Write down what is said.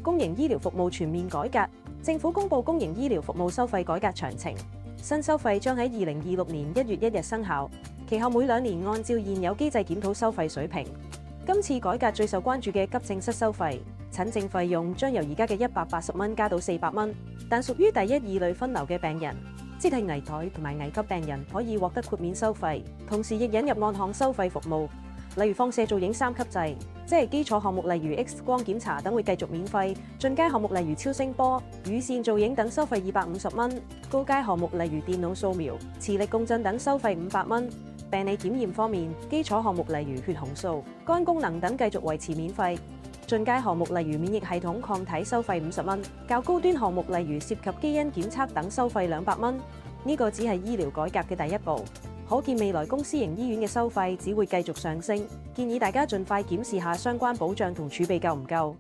公營醫療服務全面改革。政府公布公營醫療服務收費改革詳情，新收費將喺2026年1月1日生效，其後每2年按照現有機制檢討收費水平。今次改革最受關注嘅急症室收費，診症費用將由而家嘅180蚊加到400蚊，但屬於第1、2類分流嘅病人，即係危殆同埋危急病人，可以獲得豁免收費，同時亦引入按項收費服務。例如放射造影3級制，即係基礎項目例如 X 光檢查等會繼續免費，進階項目例如超聲波、乳腺造影等收費250蚊，高階項目例如電腦掃描、磁力共振等收費500蚊。病理檢驗方面，基礎項目例如血紅素、肝功能等繼續維持免費，進階項目例如免疫系統抗體收費50蚊，較高端項目例如涉及基因檢測等收費200蚊。呢個只係醫療改革嘅第一步。可見未來公私營醫院嘅收費只會繼續上升，建議大家盡快檢視下相關保障同儲備夠唔夠。